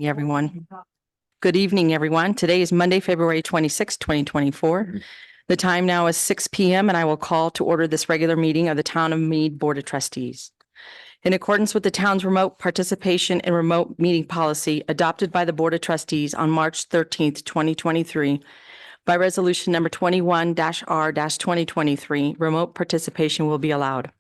Everyone. Good evening, everyone. Today is Monday, February 26, 2024. The time now is 6 p.m. and I will call to order this regular meeting of the Town of Mead Board of Trustees. In accordance with the town's remote participation and remote meeting policy adopted by the Board of Trustees on March 13th, 2023, by resolution number 21-R-2023, remote participation will be allowed.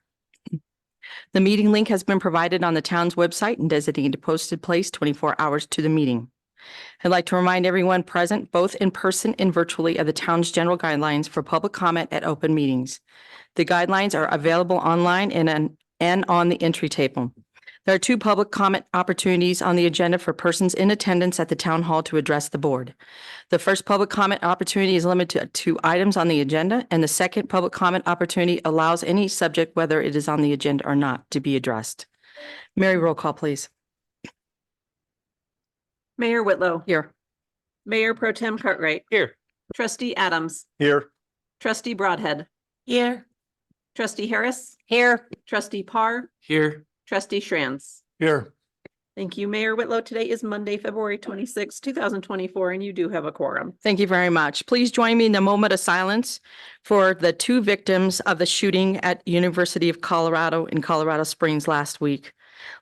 The meeting link has been provided on the town's website and designated posted place 24 hours to the meeting. I'd like to remind everyone present, both in person and virtually, of the town's general guidelines for public comment at open meetings. The guidelines are available online and on the entry table. There are 2 public comment opportunities on the agenda for persons in attendance at the town hall to address the board. The first public comment opportunity is limited to items on the agenda, and the second public comment opportunity allows any subject, whether it is on the agenda or not, to be addressed. Mary, roll call, please. Mayor Whitlow. Here. Mayor Pro Tem Cartwright. Here. Trustee Adams. Here. Trustee Broadhead. Here. Trustee Harris. Here. Trustee Parr. Here. Trustee Schranz. Here. Thank you, Mayor Whitlow. Today is Monday, February 26, 2024, and you do have a quorum. Thank you very much. Please join me in a moment of silence for the 2 victims of the shooting at University of Colorado in Colorado Springs last week.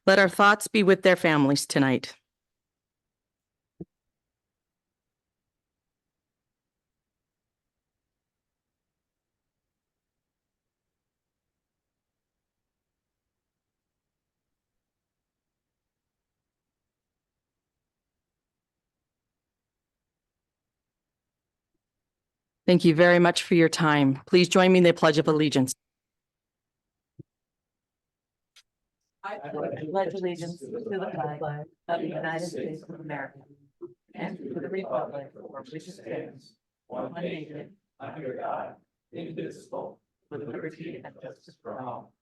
Let our thoughts be with their families tonight. Thank you very much for your time. Please join me in the Pledge of Allegiance. I pledge allegiance to the flag of the United States of America and to the republic for which it stands, one nation, under God, indivisible, with liberty and justice for all.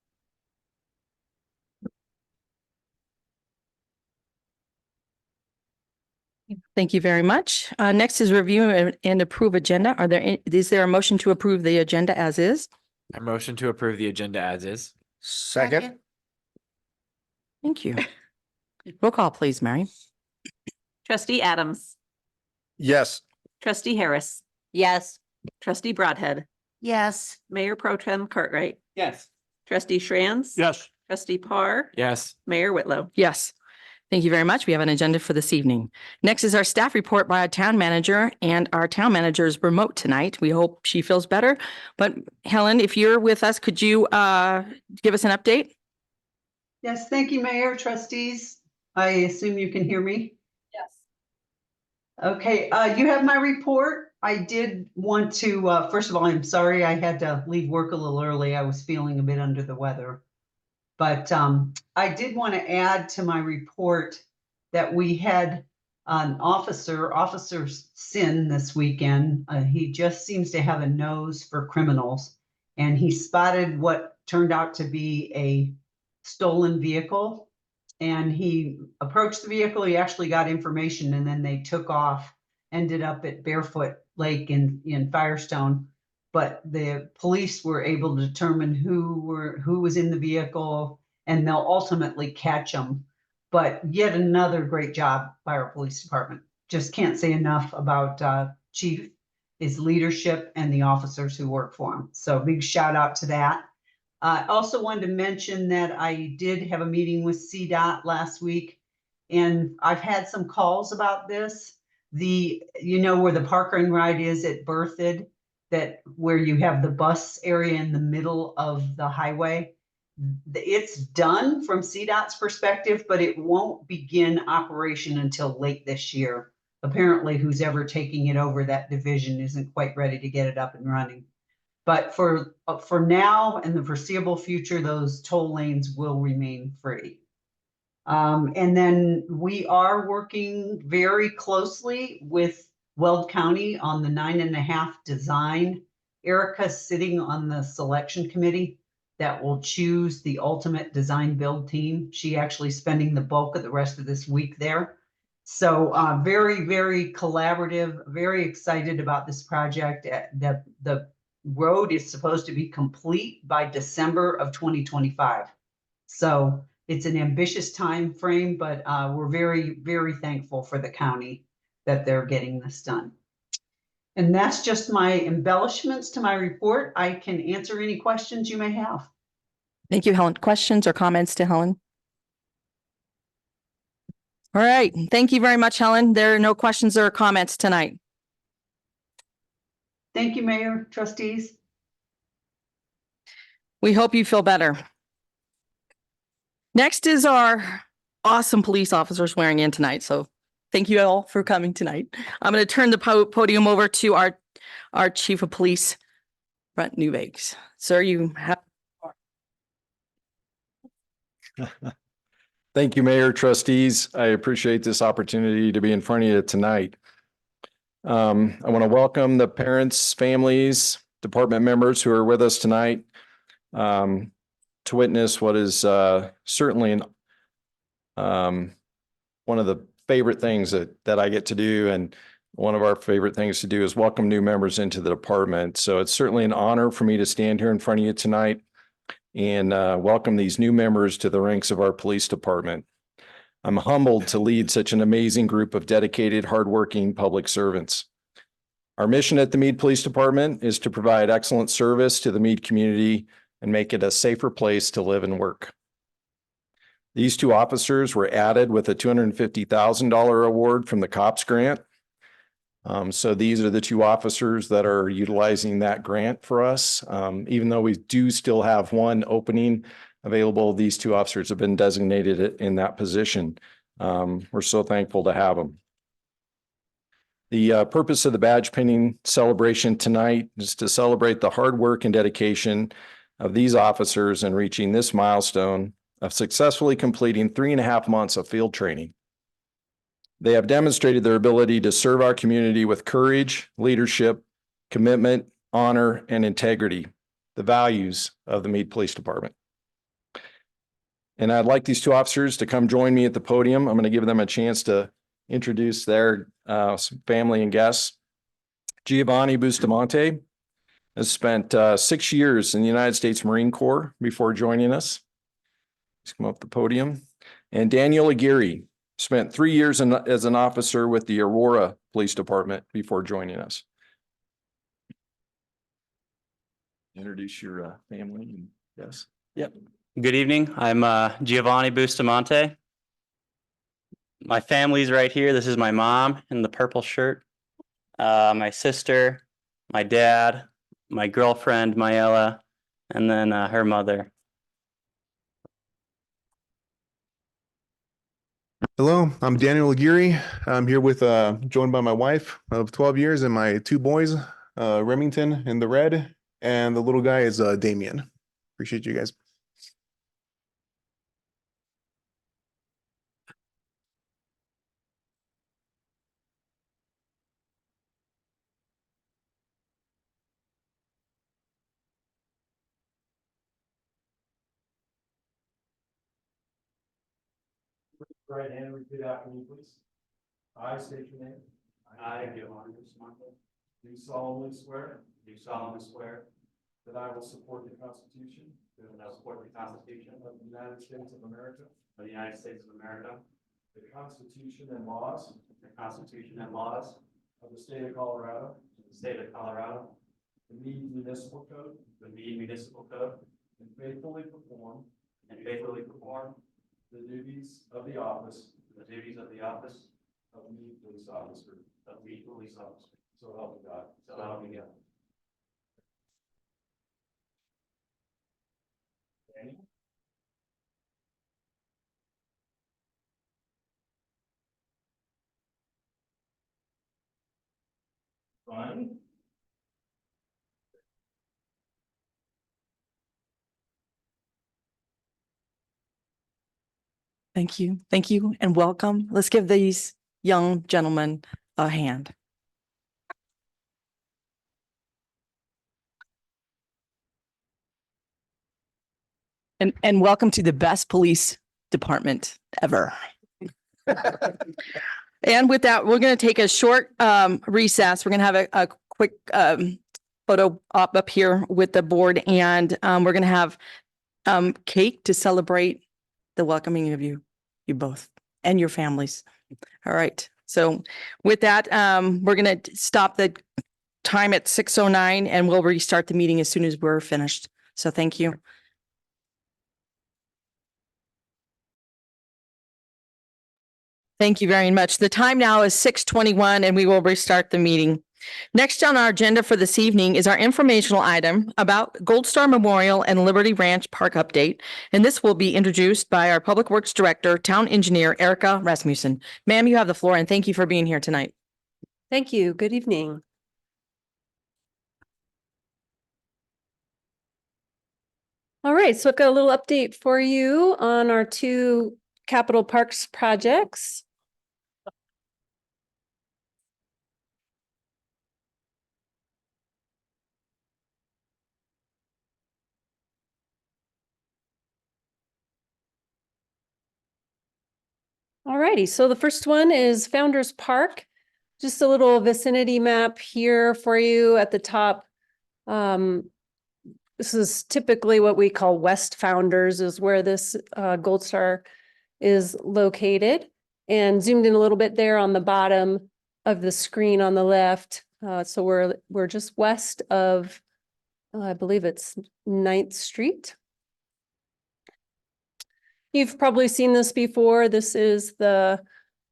Thank you very much. Next is review and approve agenda. Is there a motion to approve the agenda as is? I motion to approve the agenda as is. Second. Thank you. Roll call, please, Mary. Trustee Adams. Yes. Trustee Harris. Yes. Trustee Broadhead. Yes. Mayor Pro Tem Cartwright. Yes. Trustee Schranz. Yes. Trustee Parr. Yes. Mayor Whitlow. Yes. Thank you very much. We have an agenda for this evening. Next is our staff report by our town manager, and our town manager is remote tonight. We hope she feels better. But Helen, if you're with us, could you give us an update? Yes, thank you, Mayor, trustees. I assume you can hear me? Yes. Okay, you have my report. I did want to, first of all, I'm sorry I had to leave work a little early. I was feeling a bit under the weather. But I did want to add to my report that we had an Officer Sin this weekend. He just seems to have a nose for criminals. And he spotted what turned out to be a stolen vehicle. And he approached the vehicle. He actually got information, and then they took off, ended up at Barefoot Lake in Firestone. But the police were able to determine who was in the vehicle, and they'll ultimately catch them. But yet another great job by our police department. Just can't say enough about Chief, his leadership, and the officers who work for him. So big shout out to that. I also wanted to mention that I did have a meeting with CDOT last week, and I've had some calls about this. Where the park and ride is at Berthoud, that where you have the bus area in the middle of the highway. It's done from CDOT's perspective, but it won't begin operation until late this year. Apparently, who's ever taking it over that division isn't quite ready to get it up and running. But for now and the foreseeable future, those toll lanes will remain free. And then we are working very closely with Weld County on the 9.5 design. Erica's sitting on the selection committee that will choose the ultimate design build team. She actually spending the bulk of the rest of this week there. So very, very collaborative, very excited about this project. The road is supposed to be complete by December of 2025. So It's an ambitious time frame, but we're very, very thankful for the county that they're getting this done. And that's just my embellishments to my report. I can answer any questions you may have. Thank you, Helen. Questions or comments to Helen? All right. Thank you very much, Helen. There are no questions or comments tonight. Thank you, Mayor, trustees. We hope you feel better. Next is our awesome police officer swearing in tonight. So thank you all for coming tonight. I'm going to turn the podium over to our Chief of Police, Brent Newbakes. Sir, you have. Thank you, Mayor, trustees. I appreciate this opportunity to be in front of you tonight. I want to welcome the parents, families, department members who are with us tonight to witness what is certainly one of the favorite things that I get to do, and one of our favorite things to do is welcome new members into the department. So it's certainly an honor for me to stand here in front of you tonight and welcome these new members to the ranks of our police department. I'm humbled to lead such an amazing group of dedicated, hardworking public servants. Our mission at the Mead Police Department is to provide excellent service to the Mead community and make it a safer place to live and work. These two officers were added with a $250,000 award from the COPS grant. So these are the two officers that are utilizing that grant for us. Even though we do still have one opening available, these two officers have been designated in that position. We're so thankful to have them. The purpose of the badge pinning celebration tonight is to celebrate the hard work and dedication of these officers in reaching this milestone of successfully completing 3.5 months of field training. They have demonstrated their ability to serve our community with courage, leadership, commitment, honor, and integrity, the values of the Mead Police Department. And I'd like these two officers to come join me at the podium. I'm going to give them a chance to introduce their family and guests. Giovanni Bustamante has spent 6 years in the United States Marine Corps before joining us. Let's come up the podium. And Daniel Aguirre spent 3 years as an officer with the Aurora Police Department before joining us. Introduce your family and yes. Yep. Good evening. I'm Giovanni Bustamante. My family's right here. This is my mom in the purple shirt. My sister, my dad, my girlfriend, Mayella, and then her mother. Hello, I'm Daniel Aguirre. I'm here with joined by my wife of 12 years and my 2 boys, Remington in the red, and the little guy is Damien. Appreciate you guys. Right hand, repeat after me, please. I state your name. I, Giovanni Bustamante, Do solemnly swear do solemnly swear that I will support the Constitution that I will support the Constitution of the United States of America, of the United States of America, the Constitution and laws the Constitution and laws of the state of Colorado, of the state of Colorado, the Mead Municipal Code, the Mead Municipal Code, and faithfully perform and faithfully perform the duties of the office the duties of the office of Mead Police Officer. of Mead Police Officer. So help me God. So help me God. Daniel? Fun. Thank you. Thank you and welcome. Let's give these young gentlemen a hand. And welcome to the best police department ever. And with that, we're going to take a short recess. We're going to have a quick photo op up here with the board, and we're going to have cake to celebrate the welcoming of you both and your families. All right. So with that, we're going to stop the time at 6:09 and we'll restart the meeting as soon as we're finished. So thank you. Thank you very much. The time now is 6:21 and we will restart the meeting. Next on our agenda for this evening is our informational item about Gold Star Memorial and Liberty Ranch Park update. And this will be introduced by our Public Works Director, Town Engineer Erica Rasmussen. Ma'am, you have the floor and thank you for being here tonight. Thank you. Good evening. All right, so I've got a little update for you on our two capital parks projects. All righty, so the first one is Founders Park. Just a little vicinity map here for you at the top. This is typically what we call West Founders, is where this Gold Star is located. And zoomed in a little bit there on the bottom of the screen on the left. So we're just west of, I believe it's 9th Street. You've probably seen this before. This is the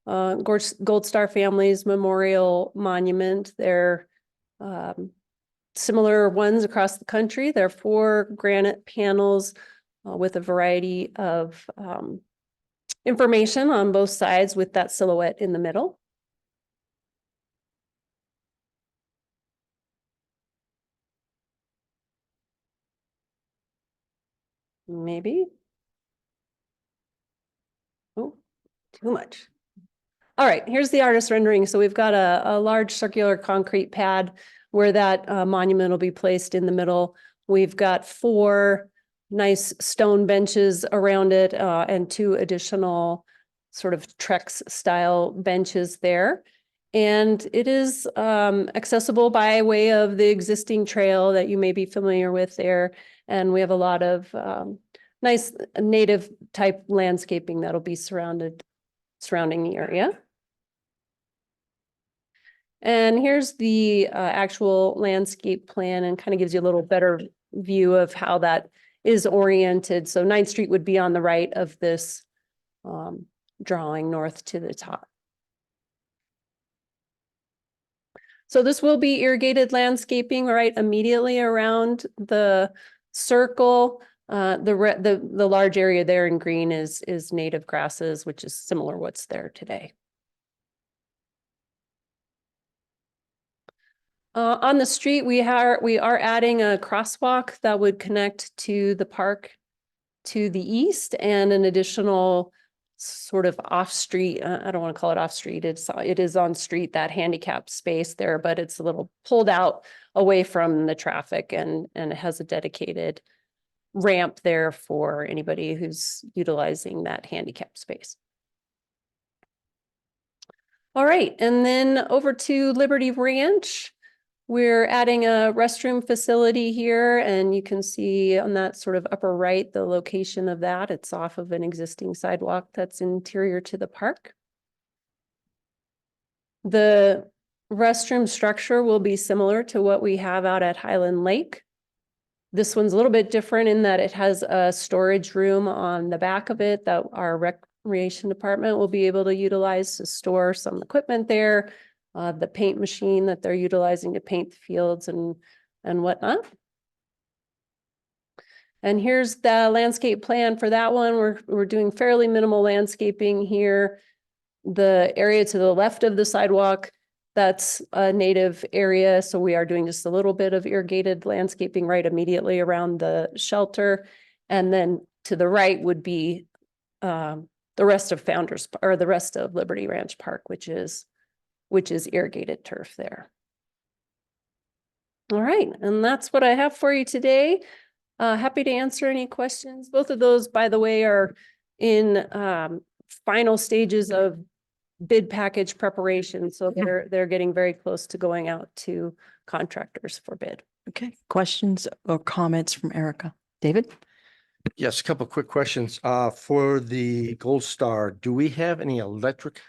Gold Star Families Memorial Monument. They're similar ones across the country. They're 4 granite panels with a variety of information on both sides with that silhouette in the middle. Maybe. Oh, too much. All right, here's the artist rendering. So we've got a large circular concrete pad where that monument will be placed in the middle. We've got 4 nice stone benches around it and 2 additional sort of Trex style benches there. And it is accessible by way of the existing trail that you may be familiar with there. And we have a lot of nice native type landscaping that'll be surrounding the area. And here's the actual landscape plan and kind of gives you a little better view of how that is oriented. So 9th Street would be on the right of this drawing north to the top. So this will be irrigated landscaping right immediately around the circle. The large area there in green is native grasses, which is similar what's there today. On the street, we are adding a crosswalk that would connect to the park to the east and an additional sort of off-street, I don't want to call it off-street, it is on street, that handicap space there, but it's a little pulled out away from the traffic and it has a dedicated ramp there for anybody who's utilizing that handicap space. All right, and then over to Liberty Ranch. We're adding a restroom facility here, and you can see on that sort of upper right, the location of that. It's off of an existing sidewalk that's interior to the park. The restroom structure will be similar to what we have out at Highland Lake. This one's a little bit different in that it has a storage room on the back of it that our recreation department will be able to utilize to store some equipment there. The paint machine that they're utilizing to paint the fields and whatnot. And here's the landscape plan for that one. We're doing fairly minimal landscaping here. The area to the left of the sidewalk, that's a native area. So we are doing just a little bit of irrigated landscaping right immediately around the shelter. And then to the right would be the rest of the rest of Liberty Ranch Park, which is irrigated turf there. All right, and that's what I have for you today. Happy to answer any questions. Both of those, by the way, are in final stages of bid package preparation. So they're getting very close to going out to contractors for bid. Okay, questions or comments from Erica? David? Yes, a couple of quick questions. For the Gold Star, do we have any electric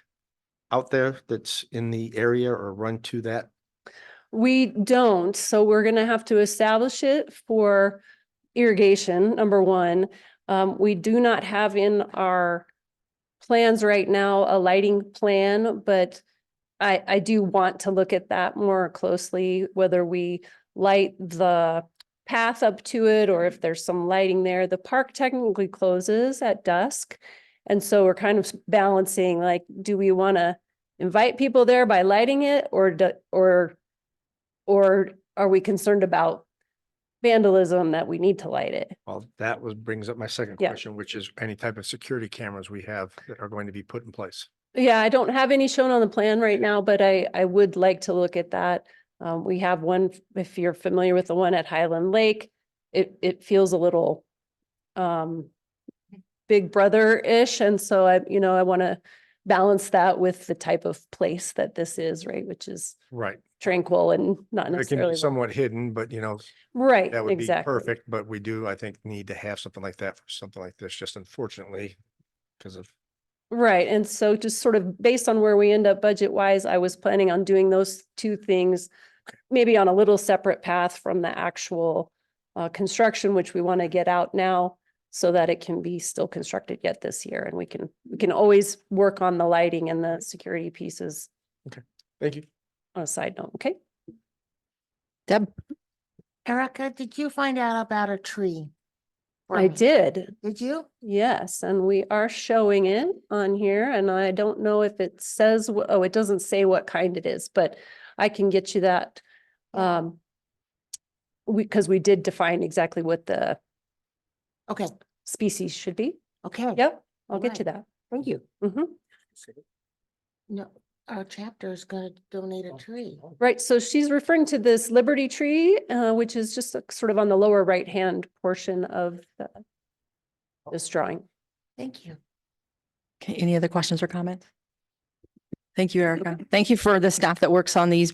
out there that's in the area or run to that? We don't, so we're gonna have to establish it for irrigation, number one. We do not have in our plans right now a lighting plan, but I do want to look at that more closely, whether we light the path up to it or if there's some lighting there. The park technically closes at dusk. And so we're kind of balancing, like, do we want to invite people there by lighting it or are we concerned about vandalism that we need to light it? Well, that brings up my second Yeah. question, which is any type of security cameras we have that are going to be put in place. Yeah, I don't have any shown on the plan right now, but I would like to look at that. We have one, if you're familiar with the one at Highland Lake, it feels a little Big Brother-ish. And so I want to balance that with the type of place that this is, right? Which is Right. tranquil and not It can necessarily. be somewhat hidden, but Right, that would be exactly. perfect. But we do, I think, need to have something like that for something like this, just unfortunately, because of Right. And so just sort of based on where we end up budget wise, I was planning on doing those two things, maybe on a little separate path from the actual construction, which we want to get out now so that it can be still constructed yet this year. And we can always work on the lighting and the security pieces Thank you. on a side note. Okay. Deb? Erica, did you find out about a tree? for I me? did. Did you? Yes, and we are showing it on here and I don't know if it says, it doesn't say what kind it is, but I can get you that. Yeah. Because we did define exactly what the Okay, species should be. okay. Yep, I'll get you Right. that. Thank you. Mhm. No, our chapter is gonna donate a tree. Right, so she's referring to this Liberty tree, which is just sort of on the lower right-hand portion of this drawing. Thank you. Okay, any other questions or comments? Thank you, Erica. Thank you for the staff that works on these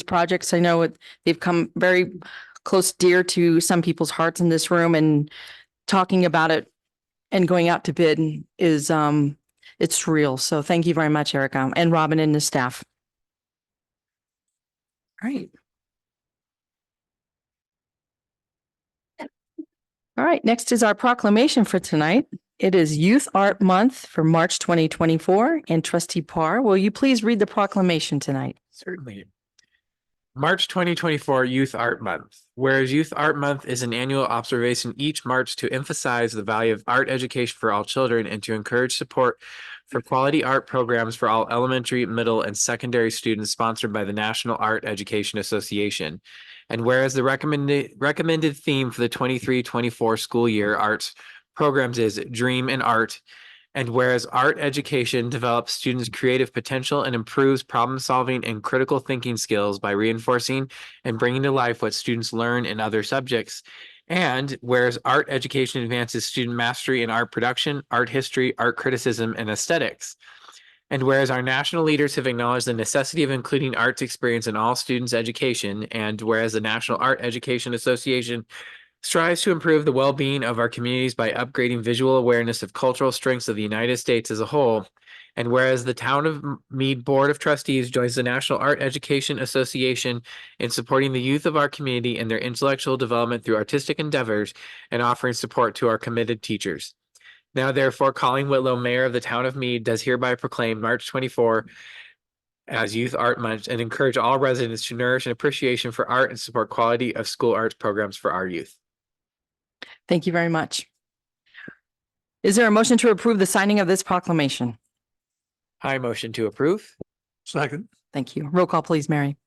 projects. I know they've come very close, dear to some people's hearts in this room, and talking about it and going out to bid is, it's real. So thank you very much, Erica, and Robin and the staff. All right. All right, next is our proclamation for tonight. It is Youth Art Month for March 2024. And Trustee Parr, will you please read the proclamation tonight? Certainly. March 2024 Youth Art Month. Whereas Youth Art Month is an annual observation each March to emphasize the value of art education for all children and to encourage support for quality art programs for all elementary, middle, and secondary students sponsored by the National Art Education Association. And whereas the recommended theme for the 23-24 school year arts programs is Dream and Art, and whereas art education develops students' creative potential and improves problem solving and critical thinking skills by reinforcing and bringing to life what students learn in other subjects. And whereas art education advances student mastery in art production, art history, art criticism, and aesthetics. And whereas our national leaders have acknowledged the necessity of including arts experience in all students' education, and whereas the National Art Education Association strives to improve the well-being of our communities by upgrading visual awareness of cultural strengths of the United States as a whole. And whereas the Town of Mead Board of Trustees joins the National Art Education Association in supporting the youth of our community and their intellectual development through artistic endeavors and offering support to our committed teachers. Now, therefore, Colleen Whitlow, Mayor of the Town of Mead, does hereby proclaim March 24 as Youth Art Month and encourage all residents to nourish an appreciation for art and support quality of school arts programs for our youth. Thank you very much. Is there a motion to approve the signing of this proclamation? I motion to approve. Second. Thank you. Roll call, please, Mary.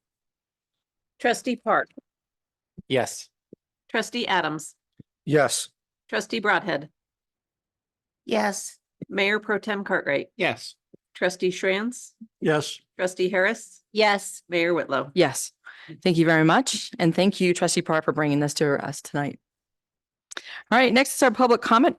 Trustee Park, Yes. trustee Adams, Yes. trustee Broadhead, Yes, Mayor Pro Tem Cartwright, Yes. trustee Schranz, Yes. trustee Harris, yes, Mayor Whitlow. Yes. Thank you very much. And thank you, Trustee Parr, for bringing this to us tonight. All right, next is our public comment.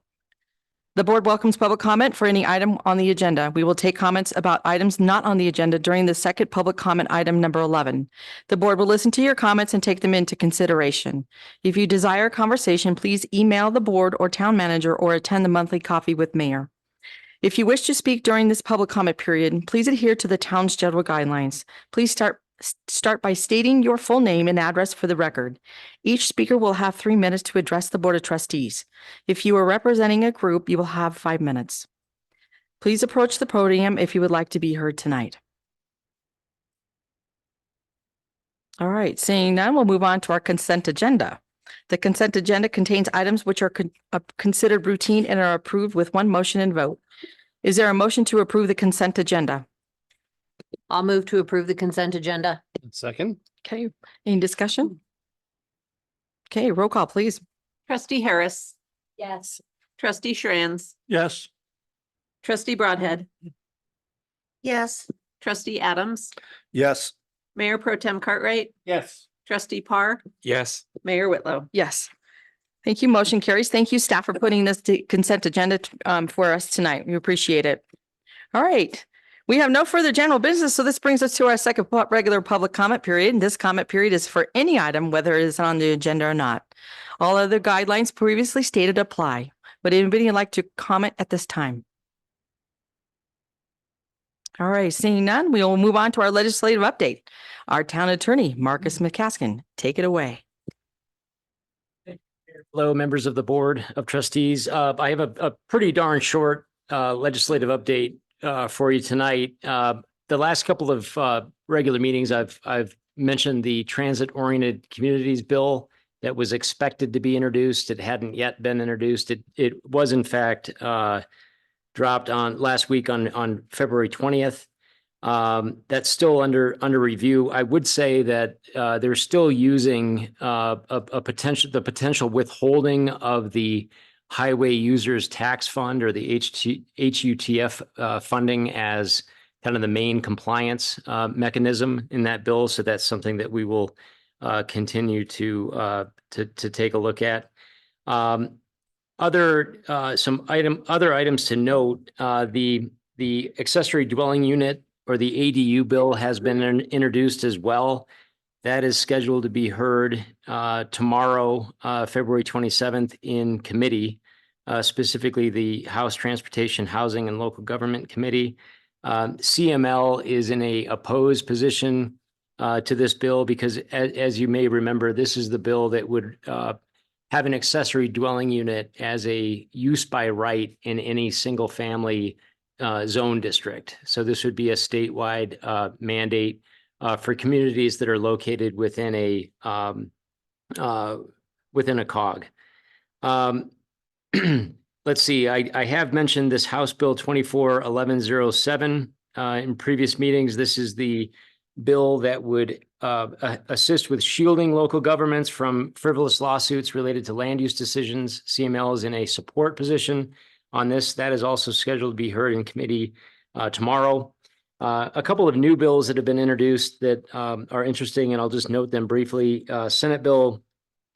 The board welcomes public comment for any item on the agenda. We will take comments about items not on the agenda during the second public comment item number 11. The board will listen to your comments and take them into consideration. If you desire a conversation, please email the board or town manager or attend the monthly coffee with mayor. If you wish to speak during this public comment period, please adhere to the town's general guidelines. Please start by stating your full name and address for the record. Each speaker will have 3 minutes to address the Board of Trustees. If you are representing a group, you will have 5 minutes. Please approach the podium if you would like to be heard tonight. All right, seeing none, we'll move on to our consent agenda. The consent agenda contains items which are considered routine and are approved with one motion and vote. Is there a motion to approve the consent agenda? I'll move to approve the consent agenda. Second. Okay, any discussion? Okay, roll call, please. Trustee Harris, Yes. trustee Shranz, Yes. trustee Broadhead, Yes. trustee Adams, Yes. Mayor Pro Tem Cartwright, Yes. trustee Parr, Yes. Mayor Whitlow. Yes. Thank you. Motion carries. Thank you, staff, for putting this consent agenda for us tonight. We appreciate it. All right. We have no further general business, so this brings us to our second regular public comment period. And this comment period is for any item, whether it is on the agenda or not. All other guidelines previously stated apply. Would anybody like to comment at this time? All right, seeing none, we will move on to our legislative update. Our town attorney, Marcus McCaskill, take it away. Hello, members of the Board of Trustees. I have a pretty darn short legislative update for you tonight. The last couple of regular meetings, I've mentioned the transit-oriented communities bill that was expected to be introduced. It hadn't yet been introduced. It was in fact dropped on last week on February 20th. That's still under review. I would say that they're still using the potential withholding of the Highway Users Tax Fund, or the HUTF funding, as kind of the main compliance mechanism in that bill. So that's something that we will continue to take a look at. Other items to note: the accessory dwelling unit, or the ADU bill, has been introduced as well. That is scheduled to be heard tomorrow, February 27th, in committee, specifically the House Transportation, Housing, and Local Government Committee. CML is in a opposed position to this bill because, as you may remember, this is the bill that would have an accessory dwelling unit as a use by right in any single family zone district. So this would be a statewide mandate for communities that are located within a COG. Let's see, I have mentioned this House Bill 24-1107 in previous meetings. This is the bill that would assist with shielding local governments from frivolous lawsuits related to land use decisions. CML is in a support position on this. That is also scheduled to be heard in committee tomorrow. A couple of new bills that have been introduced that are interesting, and I'll just note them briefly. Senate Bill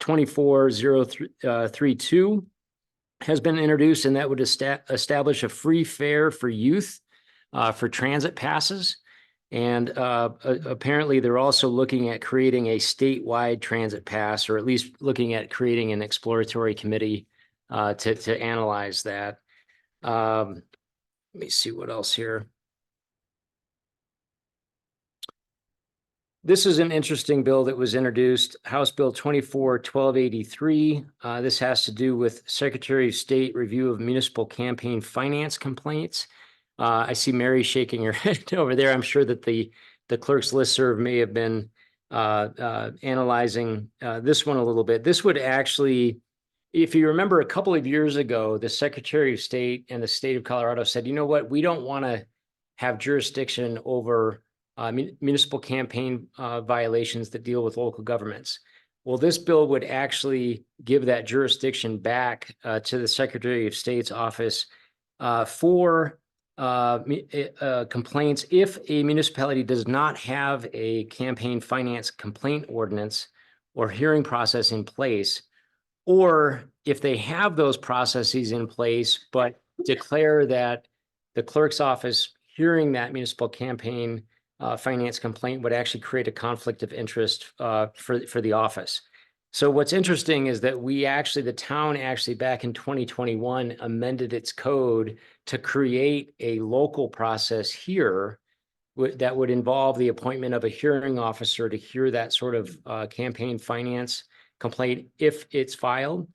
24-032 has been introduced, and that would establish a free fare for youth for transit passes. And apparently they're also looking at creating a statewide transit pass, or at least looking at creating an exploratory committee to analyze that. Let me see what else here. This is an interesting bill that was introduced, House Bill 24-1283. This has to do with Secretary of State review of municipal campaign finance complaints. I see Mary shaking her head over there. I'm sure that the clerk's listserv may have been analyzing this one a little bit. This would actually, if you remember a couple of years ago, the Secretary of State and the state of Colorado said, you know what, we don't want to have jurisdiction over municipal campaign violations that deal with local governments. Well, this bill would actually give that jurisdiction back to the Secretary of State's office for complaints if a municipality does not have a campaign finance complaint ordinance or hearing process in place, or if they have those processes in place, but declare that the clerk's office hearing that municipal campaign finance complaint would actually create a conflict of interest for the office. So what's interesting is that the town actually back in 2021 amended its code to create a local process here that would involve the appointment of a hearing officer to hear that sort of campaign finance complaint if it's filed.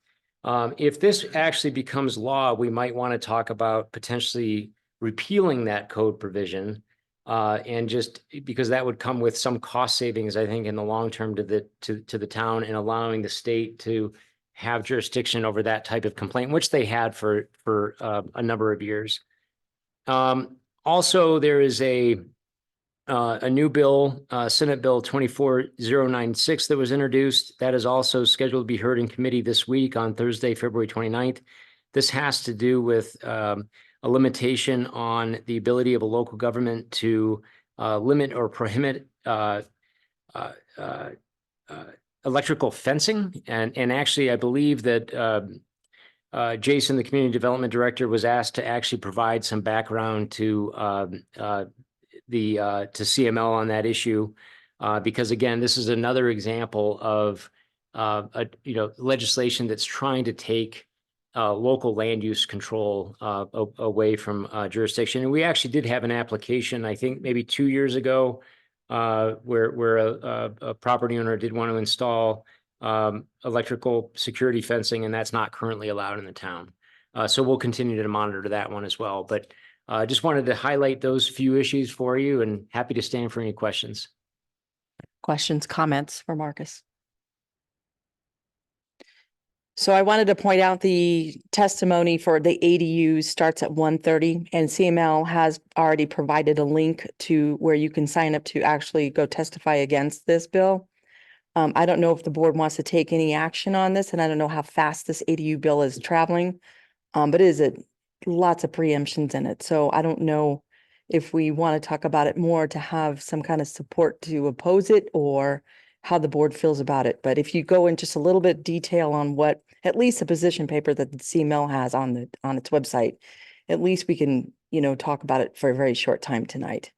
If this actually becomes law, we might want to talk about potentially repealing that code provision. And just because that would come with some cost savings, I think, in the long term to the town, and allowing the state to have jurisdiction over that type of complaint, which they had for a number of years. Also, there is a new bill, Senate Bill 24096 that was introduced. That is also scheduled to be heard in committee this week on Thursday, February 29th. This has to do with a limitation on the ability of a local government to limit or prohibit electrical fencing. And actually, I believe that Jason, the Community Development Director, was asked to actually provide some background to CML on that issue, because again, this is another example of legislation that's trying to take local land use control away from jurisdiction. And we actually did have an application, I think maybe 2 years ago, where a property owner did want to install electrical security fencing, and that's not currently allowed in the town. So we'll continue to monitor that one as well. But just wanted to highlight those few issues for you, and happy to stand for any questions. Questions, comments for Marcus? So I wanted to point out the testimony for the ADUs starts at 1:30, and CML has already provided a link to where you can sign up to actually go testify against this bill. I don't know if the board wants to take any action on this, and I don't know how fast this ADU bill is traveling. But it is lots of preemptions in it. So I don't know if we want to talk about it more to have some kind of support to oppose it, or how the board feels about it. But if you go in just a little bit detail on what, at least the position paper that the CML has on its website, at least we can, talk about it for a very short time tonight.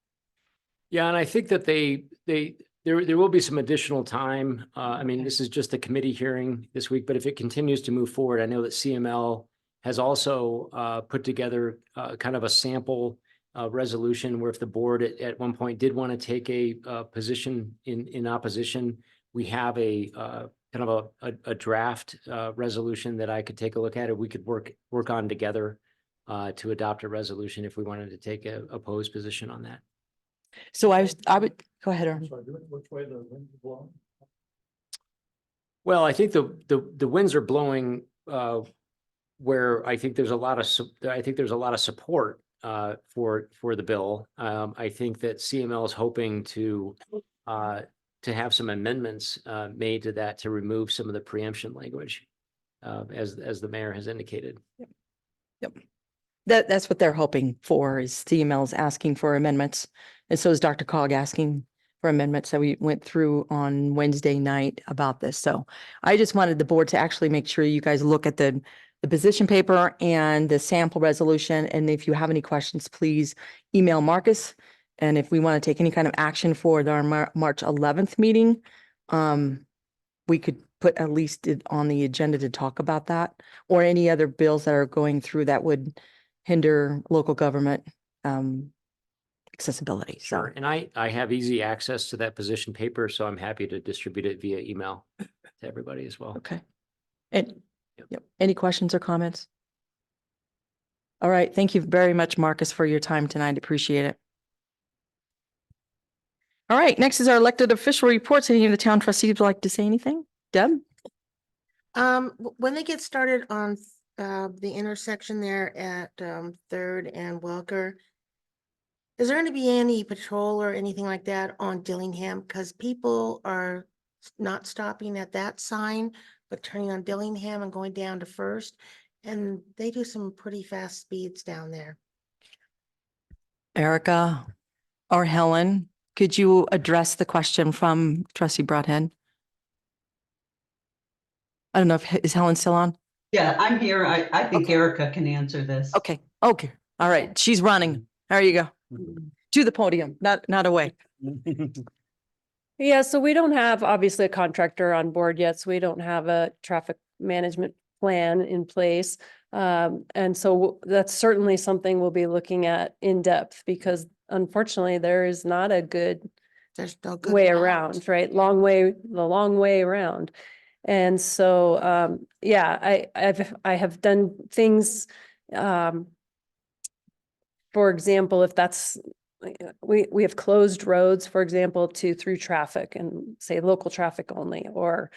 Yeah, and I think that there will be some additional time. I mean, this is just a committee hearing this week, but if it continues to move forward, I know that CML has also put together kind of a sample resolution where if the board at one point did want to take a position in opposition, we have a kind of a draft resolution that I could take a look at, and we could work on together to adopt a resolution if we wanted to take a opposed position on that. So I would go ahead, Aaron. Which way the wind is blowing? Well, I think the winds are blowing where I think there's a lot of support for the bill. I think that CML is hoping to have some amendments made to that to remove some of the preemption language, as the mayor has indicated. Yep. That's what they're hoping for, is CML's asking for amendments. And so is Dr. Cog asking for amendments that we went through on Wednesday night about this. So I just wanted the board to actually make sure you guys look at the position paper and the sample resolution. And if you have any questions, please email Marcus. And if we want to take any kind of action for our March 11th meeting, we could put at least it on the agenda to talk about that, or any other bills that are going through that would hinder local government accessibility. Sure. And I have easy access to that position paper, so I'm happy to distribute it via email to everybody as well. Okay. And yep. Any questions or comments? All right. Thank you very much, Marcus, for your time tonight. Appreciate it. All right. Next is our elected official reports. Any of the town trustees would like to say anything? Deb? When they get started on the intersection there at Third and Welker, is there going to be any patrol or anything like that on Dillingham? Because people are not stopping at that sign, but turning on Dillingham and going down to First, and they do some pretty fast speeds down there. Erica or Helen, could you address the question from Trustee Broadhead? I don't know if, is Helen still on? Yeah, I'm here. I think Erica can answer this. Okay, okay, all right, she's running. There you go. To the podium, not away. Yeah, so we don't have obviously a contractor on board yet, so we don't have a traffic management plan in place. And so that's certainly something we'll be looking at in depth because unfortunately there is not a good There's no good way route. around, right? The long way around. And so, yeah, I have done things, for example, if that's, we have closed roads, for example, to through traffic and say local traffic only, or,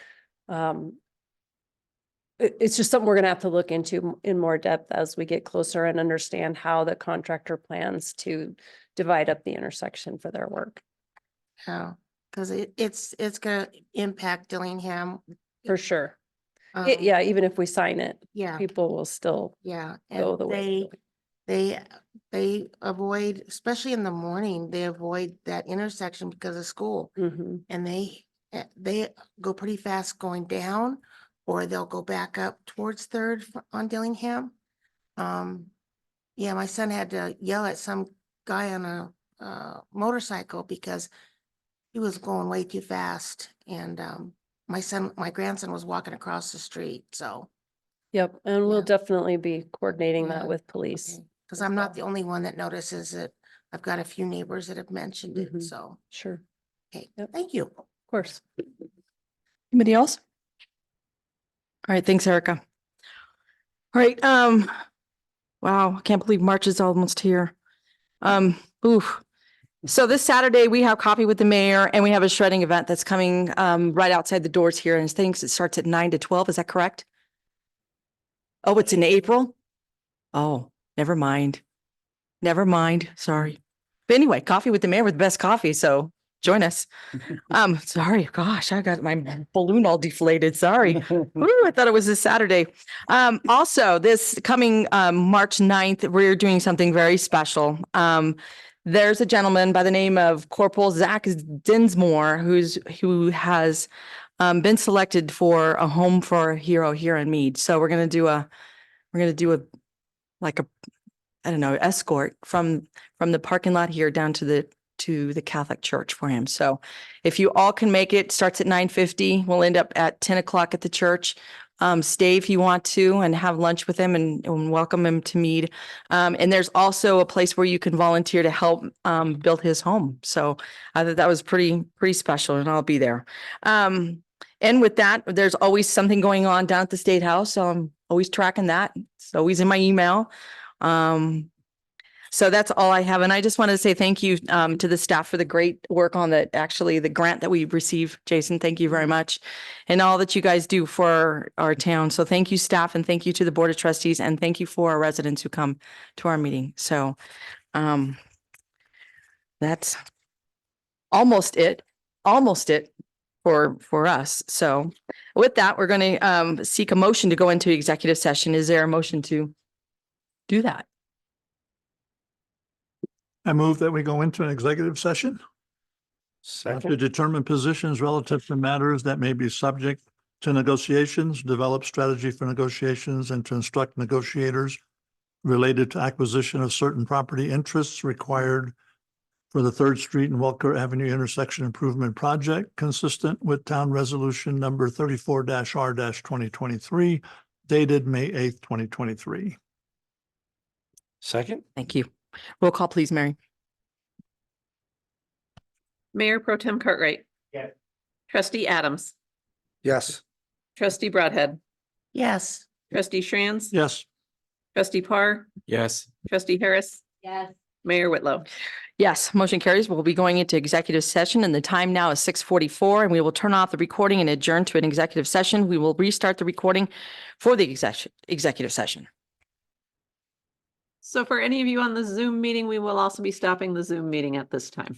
it's just something we're gonna have to look into in more depth as we get closer and understand how the contractor plans to divide up the intersection for their work. Yeah, because it's gonna impact Dillingham. For sure. um, Yeah, even if we sign it, Yeah, people will still yeah. go And the way. they avoid, especially in the morning, they avoid that intersection because of school. Mhm. And they go pretty fast going down, or they'll go back up towards Third on Dillingham. Yeah, my son had to yell at some guy on a motorcycle because he was going way too fast. And my grandson was walking across the street, so. Yep, and we'll Yeah. definitely be coordinating that Yeah, with police. Because I'm not the only one that notices it. I've got a few neighbors that have mentioned Mhm. it, so, Sure, okay, Yep. thank you. of course. Anybody else? All right, thanks, Erica. All right, wow, I can't believe March is almost here. Oof. So this Saturday, we have coffee with the mayor and we have a shredding event that's coming right outside the doors here, and things it starts at 9 to 12. Is that correct? Oh, it's in April? Oh, never mind. Never mind. Sorry. But anyway, coffee with the mayor with the best coffee. So join us. Sorry, gosh, I got my balloon all deflated. Sorry. Ooh, I thought it was this Saturday. Also this coming March 9th, we're doing something very special. There's a gentleman by the name of Corporal Zach Dinsmore, who has been selected for a home for a hero here in Mead. So we're gonna do a like a, I don't know, escort from the parking lot here down to the Catholic Church for him. So if you all can make it, starts at 9:50. We'll end up at 10 o'clock at the church. Stay if you want to and have lunch with him and welcome him to Mead. And there's also a place where you can volunteer to help build his home. So I thought that was pretty special, and I'll be there. And with that, there's always something going on down at the State House. So I'm always tracking that. It's always in my email. So that's all I have. And I just want to say thank you to the staff for the great work on the grant that we received. Jason, thank you very much. And all that you guys do for our town. So thank you, staff, and thank you to the Board of Trustees, and thank you for our residents who come to our meeting. So that's almost it for us. So with that, we're going to seek a motion to go into executive session. Is there a motion to do that? I move that we go into an executive session to Second, determine positions relative to matters that may be subject to negotiations, develop strategy for negotiations, and to instruct negotiators related to acquisition of certain property interests required for the Third Street and Welker Avenue intersection improvement project, consistent with Town Resolution number 34-R-2023, dated May 8th, 2023. second, Thank you. Roll call, please, Mary. Mayor Pro Tem Cartwright. Yes. Trustee Adams, yes. trustee Broadhead, Yes. trustee Shranz. Yes. Trustee Parr, Yes. trustee Harris, Yes. Mayor Whitlow. Yes, motion carries. We'll be going into executive session, and the time now is 6:44, and we will turn off the recording and adjourn to an executive session. We will restart the recording for the executive session. So for any of you on the Zoom meeting, we will also be stopping the Zoom meeting at this time.